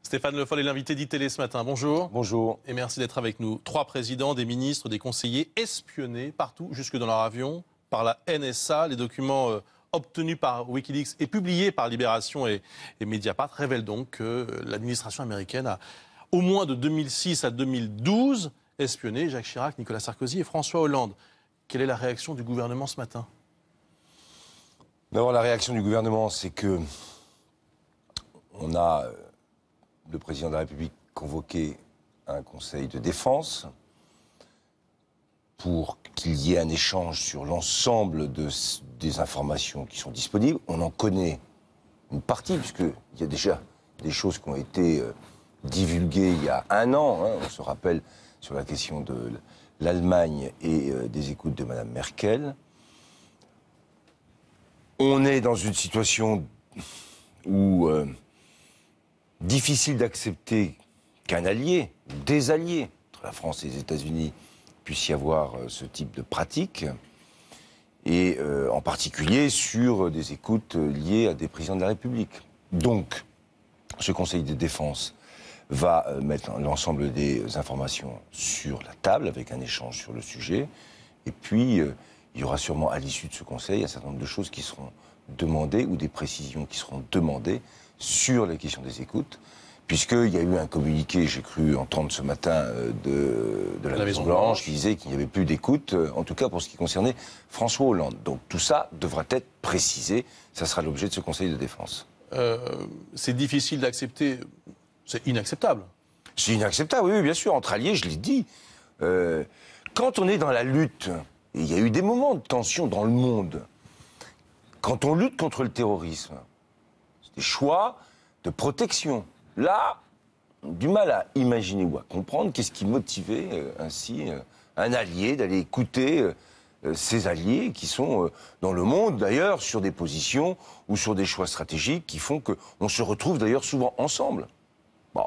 Stéphane Le Foll est l'invité d'ITélé ce matin. Bonjour. Bonjour. Et merci d'être avec nous. 3 présidents, des ministres, des conseillers espionnés partout, jusque dans leur avion, par la NSA. Les documents obtenus par Wikileaks et publiés par Libération et Mediapart révèlent donc que l'administration américaine a, au moins de 2006 à 2012, espionné Jacques Chirac, Nicolas Sarkozy et François Hollande. Quelle est la réaction du gouvernement ce matin? D'abord, la réaction du gouvernement, c'est que on a le président de la République convoqué un conseil de défense pour qu'il y ait un échange sur l'ensemble des informations qui sont disponibles. On en connaît une partie, puisqu'il y a déjà des choses qui ont été divulguées il y a un an. On se rappelle sur la question de l'Allemagne et des écoutes de Mme Merkel. On est dans une situation où difficile d'accepter qu'un allié, des alliés, entre la France et les États-Unis, puisse y avoir ce type de pratique, et en particulier sur des écoutes liées à des présidents de la République. Donc, ce Conseil de défense va mettre l'ensemble des informations sur la table, avec un échange sur le sujet, et puis il y aura sûrement à l'issue de ce Conseil un certain nombre de choses qui seront demandées, ou des précisions qui seront demandées sur la question des écoutes, puisqu'il y a eu un communiqué, j'ai cru entendre ce matin, de la Maison-Blanche, qui disait qu'il n'y avait plus d'écoute, en tout cas pour ce qui concernait François Hollande. Donc tout ça devra être précisé, ça sera l'objet de ce Conseil de défense. C'est difficile d'accepter, c'est inacceptable. C'est inacceptable, oui, bien sûr, entre alliés, je l'ai dit. Quand on est dans la lutte, et il y a eu des moments de tension dans le monde, quand on lutte contre le terrorisme, des choix de protection. Là, du mal à imaginer ou à comprendre qu'est-ce qui motivait ainsi un allié d'aller écouter ses alliés qui sont dans le monde, d'ailleurs, sur des positions ou sur des choix stratégiques qui font qu'on se retrouve d'ailleurs souvent ensemble. Bon.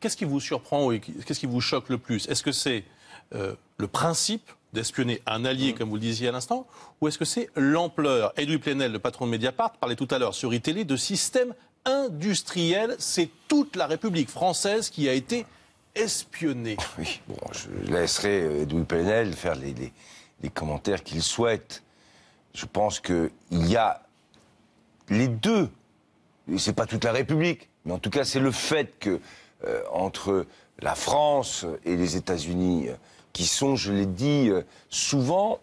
Qu'est-ce qui vous surprend et qu'est-ce qui vous choque le plus? Est-ce que c'est le principe d'espionner un allié, comme vous le disiez à l'instant, ou est-ce que c'est l'ampleur? Edoui Plenel, le patron de Mediapart, parlait tout à l'heure sur iTélé de système industriel. C'est toute la République française qui a été espionnée. Oui, bon, je laisserai Edoui Plenel faire les commentaires qu'il souhaite. Je pense qu'il y a les deux. C'est pas toute la République, mais en tout cas, c'est le fait que entre la France et les États-Unis, qui sont, je l'ai dit, souvent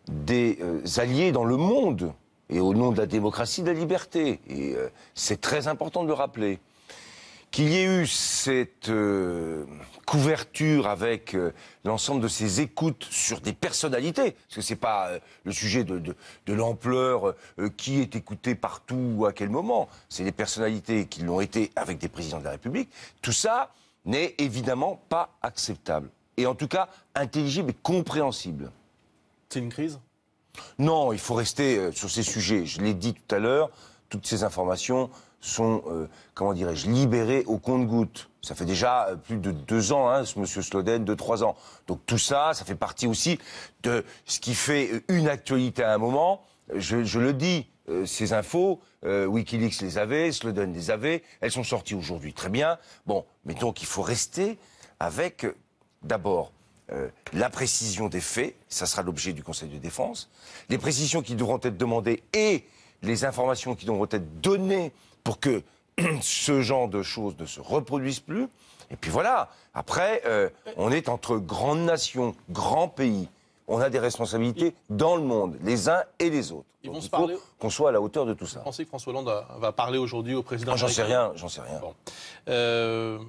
des alliés dans le monde, et au nom de la démocratie, de la liberté. Et c'est très important de le rappeler. Qu'il y ait eu cette couverture avec l'ensemble de ces écoutes sur des personnalités, parce que c'est pas le sujet de l'ampleur, qui est écouté partout ou à quel moment, c'est les personnalités qui l'ont été avec des présidents de la République, tout ça n'est évidemment pas acceptable. Et en tout cas, intelligible et compréhensible. C'est une crise? Non, il faut rester sur ces sujets. Je l'ai dit tout à l'heure, toutes ces informations sont, comment dirais-je, libérées au compte-gouttes. Ça fait déjà plus de 2 ans, ce monsieur Snowden, 2-3 ans. Donc tout ça, ça fait partie aussi de ce qui fait une actualité à un moment. Je le dis, ces infos, Wikileaks les avait, Snowden les avait, elles sont sorties aujourd'hui, très bien. Bon, mais donc il faut rester avec... D'abord, la précision des faits, ça sera l'objet du Conseil de défense, les précisions qui devront être demandées et les informations qui devront être données pour que ce genre de choses ne se reproduisent plus. Et puis voilà, après, on est entre grandes nations, grands pays. On a des responsabilités dans le monde, les uns et les autres. Donc, il faut qu'on soit à la hauteur de tout ça. Vous pensez que François Hollande va parler aujourd'hui au président? J'en sais rien, j'en sais rien. Bon.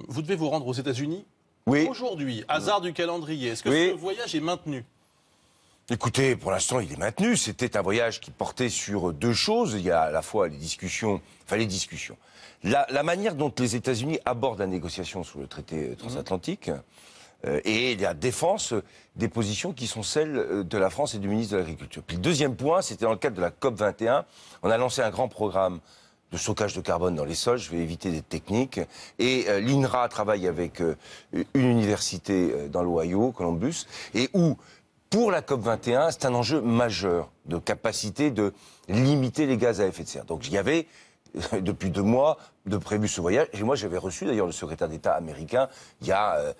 Vous devez vous rendre aux États-Unis? Oui. Aujourd'hui, hasard du calendrier, est-ce que ce voyage est maintenu? Écoutez, pour l'instant, il est maintenu. C'était un voyage qui portait sur 2 choses. Il y a à la fois les discussions. La manière dont les États-Unis abordent la négociation sur le traité transatlantique et la défense des positions qui sont celles de la France et du ministre de l'Agriculture. Puis le deuxième point, c'était dans le cadre de la COP 21. On a lancé un grand programme de stockage de carbone dans les sols, je vais éviter des techniques. Et l'INRA travaille avec une université dans l'Ohio, Columbus, et où, pour la COP21, c'est un enjeu majeur de capacité de limiter les gaz à effet de serre. Donc il y avait depuis 2 mois de prévu ce voyage. Et moi, j'avais reçu d'ailleurs le secrétaire d'État américain il y a,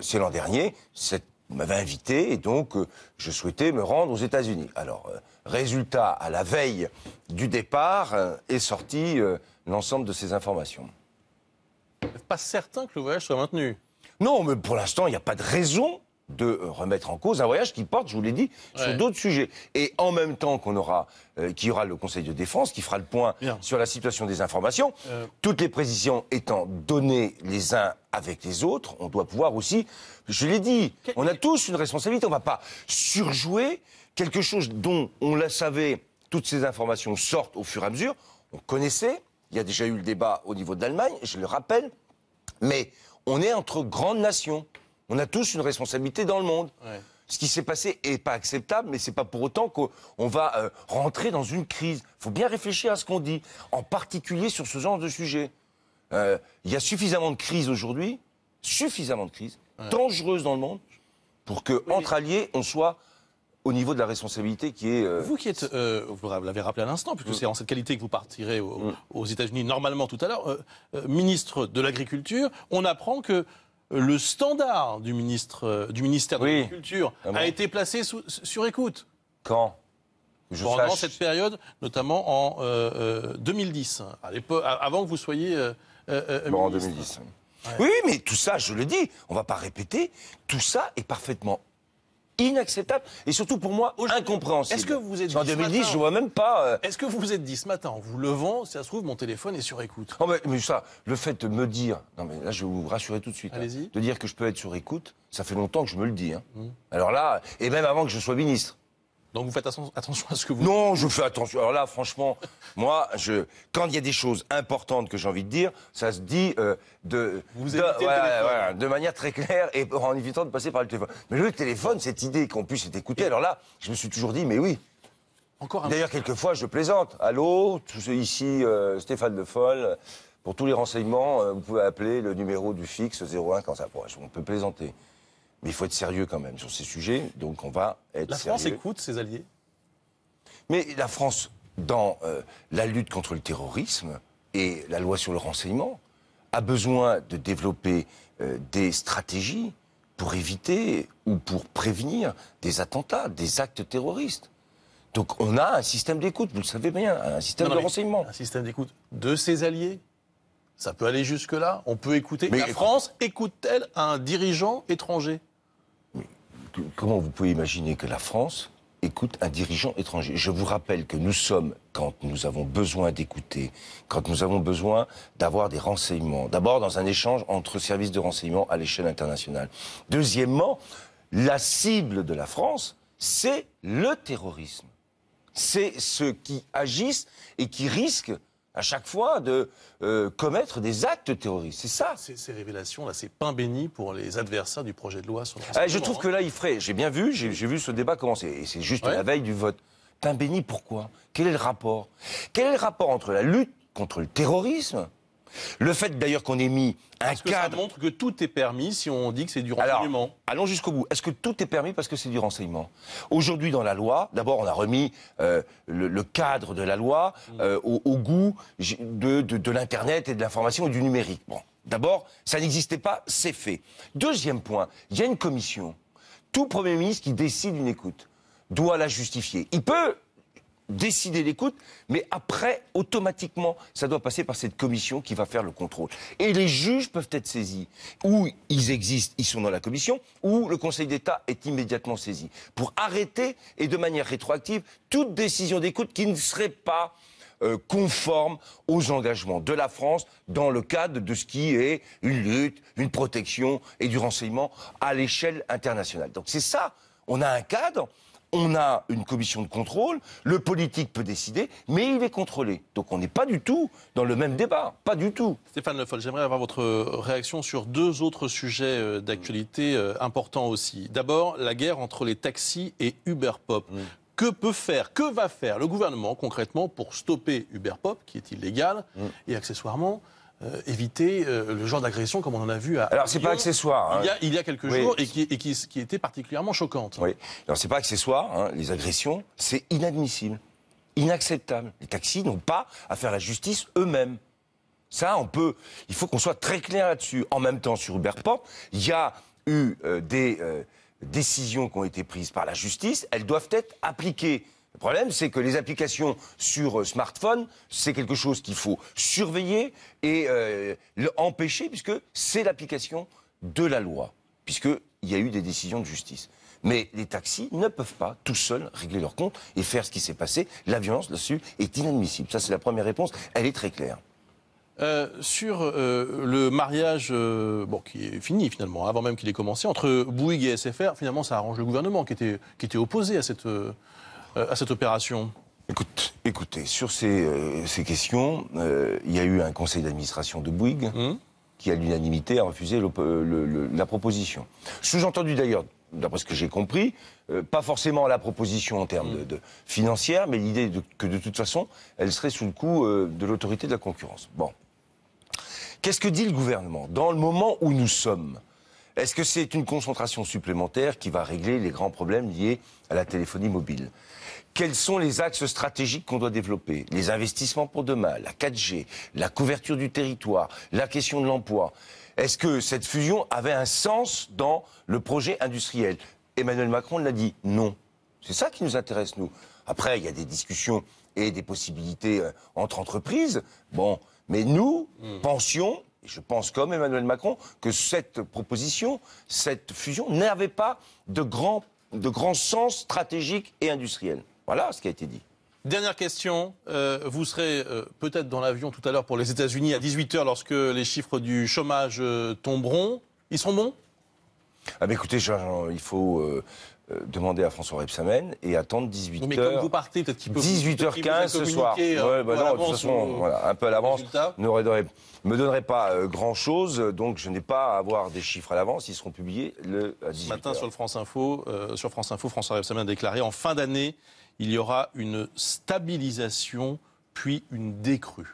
c'est l'an dernier, m'avait invité et donc je souhaitais me rendre aux États-Unis. Alors, résultat, à la veille du départ, est sorti l'ensemble de ces informations. Vous n'êtes pas certain que le voyage soit maintenu? Non, mais pour l'instant, il n'y a pas de raison de remettre en cause un voyage qui porte, je vous l'ai dit, sur d'autres sujets. Et en même temps qu'il y aura le Conseil de défense qui fera le point sur la situation des informations, toutes les précisions étant données les uns avec les autres, on doit pouvoir aussi, je l'ai dit, on a tous une responsabilité, on ne va pas surjouer quelque chose dont on le savait, toutes ces informations sortent au fur et à mesure, on connaissait, il y a déjà eu le débat au niveau de l'Allemagne, je le rappelle, mais on est entre grandes nations. On a tous une responsabilité dans le monde. Ouais. Ce qui s'est passé n'est pas acceptable, mais ce n'est pas pour autant qu'on va rentrer dans une crise. Il faut bien réfléchir à ce qu'on dit, en particulier sur ce genre de sujet. Il y a suffisamment de crises aujourd'hui, dangereuses dans le monde, pour qu'entre alliés, on soit au niveau de la responsabilité qui est... Vous qui êtes, vous l'avez rappelé à l'instant, puisque c'est en cette qualité que vous partirez aux États-Unis normalement tout à l'heure, ministre de l'Agriculture, on apprend que le standard du ministère de l'Agriculture a été placé sur écoute. Quand? Pendant cette période, notamment en 2010, avant que vous soyez en 2010. Ouais. Oui, mais tout ça, je le dis, on ne va pas répéter, tout ça est parfaitement inacceptable et surtout pour moi incompréhensible. Est-ce que vous vous êtes dit en 2010, je vois même pas. Est-ce que vous vous êtes dit ce matin, en vous levant, si ça se trouve, mon téléphone est sur écoute? Oh mais ça, le fait de me dire, non mais là je vais vous rassurer tout de suite, de dire que je peux être sur écoute, ça fait longtemps que je me le dis. Hein. Alors là, et même avant que je sois ministre. Donc vous faites attention à ce que vous... Non, je fais attention. Alors là, franchement, moi, quand il y a des choses importantes que j'ai envie de dire, ça se dit de manière très claire et en évitant de passer par le téléphone. Mais le téléphone, cette idée qu'on puisse être écouté, alors là, je me suis toujours dit, mais oui. D'ailleurs, quelquefois, je plaisante. Allô, ici Stéphane Le Foll. Pour tous les renseignements, vous pouvez appeler le numéro du fixe 01 quand ça approche. On peut plaisanter. Mais il faut être sérieux quand même sur ces sujets, donc on va être sérieux. La France écoute ses alliés? Mais la France, dans la lutte contre le terrorisme et la loi sur le renseignement, a besoin de développer des stratégies pour éviter ou pour prévenir des attentats, des actes terroristes. Donc on a un système d'écoute, vous le savez bien, un système de renseignement. Un système d'écoute de ses alliés? Ça peut aller jusque-là? On peut écouter? Mais la France écoute-t-elle un dirigeant étranger? Comment vous pouvez imaginer que la France écoute un dirigeant étranger? Je vous rappelle que nous sommes, quand nous avons besoin d'écouter, quand nous avons besoin d'avoir des renseignements, d'abord dans un échange entre services de renseignement à l'échelle internationale. Deuxièmement, la cible de la France, c'est le terrorisme. C'est ceux qui agissent et qui risquent à chaque fois de commettre des actes terroristes. C'est ça. Ces révélations, là, c'est pain béni pour les adversaires du projet de loi sur le renseignement. Je trouve que là, il ferait... J'ai bien vu, j'ai vu ce débat commencer. Et c'est juste la veille du vote. Pain béni, pourquoi? Quel est le rapport? Quel est le rapport entre la lutte contre le terrorisme, le fait d'ailleurs qu'on ait mis un cadre... Ça montre que tout est permis si on dit que c'est du renseignement. Alors, allons jusqu'au bout. Est-ce que tout est permis parce que c'est du renseignement? Aujourd'hui, dans la loi, d'abord, on a remis le cadre de la loi au goût de l'Internet et de l'information et du numérique. Bon, d'abord, ça n'existait pas, c'est fait. Deuxième point, il y a une commission. Tout Premier ministre qui décide une écoute doit la justifier. Il peut décider l'écoute, mais après, automatiquement, ça doit passer par cette commission qui va faire le contrôle. Et les juges peuvent être saisis. Ou ils existent, ils sont dans la commission, ou le Conseil d'État est immédiatement saisi. Pour arrêter, et de manière rétroactive, toute décision d'écoute qui ne serait pas conforme aux engagements de la France dans le cadre de ce qui est une lutte, une protection et du renseignement à l'échelle internationale. Donc c'est ça, on a un cadre. On a une commission de contrôle, le politique peut décider, mais il est contrôlé. Donc on n'est pas du tout dans le même débat, pas du tout. Stéphane Le Foll, j'aimerais avoir votre réaction sur 2 autres sujets d'actualité importants aussi. D'abord, la guerre entre les taxis et Uber Pop. Que va faire le gouvernement concrètement pour stopper Uber Pop, qui est illégal, et accessoirement éviter le genre d'agression comme on en a vu à Alors c'est Lyon, pas accessoire. Il y a quelques jours et qui était particulièrement choquante. Oui. Alors c'est pas accessoire. Les agressions, c'est inadmissible. inacceptable. Les taxis n'ont pas à faire la justice eux-mêmes. Ça, il faut qu'on soit très clair là-dessus. En même temps, sur Uberport, il y a eu des décisions qui ont été prises par la justice. Elles doivent être appliquées. Le problème, c'est que les applications sur smartphone, c'est quelque chose qu'il faut surveiller et empêcher, puisque c'est l'application de la loi, puisqu'il y a eu des décisions de justice. Mais les taxis ne peuvent pas, tout seuls, régler leur compte et faire ce qui s'est passé. La violence là-dessus est inadmissible. Ça, c'est la première réponse. Elle est très claire. Sur le mariage qui est fini finalement, avant même qu'il ait commencé, entre Bouygues et SFR, finalement ça arrange le gouvernement qui était opposé à cette opération. Écoutez, sur ces questions, il y a eu un conseil d'administration de Bouygues qui, à l'unanimité, a refusé la proposition. Sous-entendu d'ailleurs, d'après ce que j'ai compris, pas forcément la proposition en termes de financière, mais l'idée que de toute façon, elle serait sous le coup de l'autorité de la concurrence. Bon. Qu'est-ce que dit le gouvernement dans le moment où nous sommes? Est-ce que c'est une concentration supplémentaire qui va régler les grands problèmes liés à la téléphonie mobile? Quels sont les axes stratégiques qu'on doit développer? Les investissements pour demain, la 4G, la couverture du territoire, la question de l'emploi. Est-ce que cette fusion avait un sens dans le projet industriel? Emmanuel Macron l'a dit, non. C'est ça qui nous intéresse, nous. Après, il y a des discussions et des possibilités entre entreprises. Bon, mais nous pensions, et je pense comme Emmanuel Macron, que cette proposition, cette fusion n'avait pas de grand sens stratégique et industriel. Voilà ce qui a été dit. Dernière question, vous serez peut-être dans l'avion tout à l'heure pour les États-Unis à 18h lorsque les chiffres du chômage tomberont. Ils seront bons? Écoutez, il faut demander à François Rebsamen et attendre 18h. Mais comme vous partez, peut-être qu'il peut 18h15 ce soir. Non, de toute façon, voilà, un peu à l'avance. Me donnerait pas grand-chose, donc je n'ai pas à avoir des chiffres à l'avance. Ils seront publiés à 18h. Ce matin sur France Info, François Rebsamen a déclaré en fin d'année, il y aura une stabilisation puis une décrue.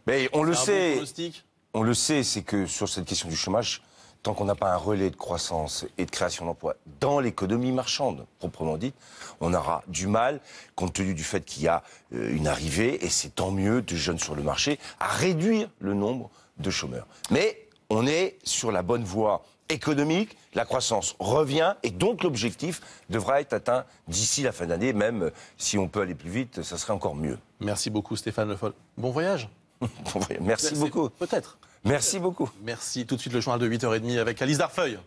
Mais on le sait. Bon, on le sait, c'est que sur cette question du chômage, tant qu'on n'a pas un relais de croissance et de création d'emplois dans l'économie marchande, proprement dite, on aura du mal, compte tenu du fait qu'il y a une arrivée, et c'est tant mieux, de jeunes sur le marché, à réduire le nombre de chômeurs. Mais on est sur la bonne voie économique, la croissance revient, et donc l'objectif devra être atteint d'ici la fin d'année, même si on peut aller plus vite, ça serait encore mieux. Merci beaucoup Stéphane Le Foll. Bon voyage. Merci beaucoup. Peut-être. Merci beaucoup. Merci. Tout de suite le journal de 8h30 avec Alice Darfeuille.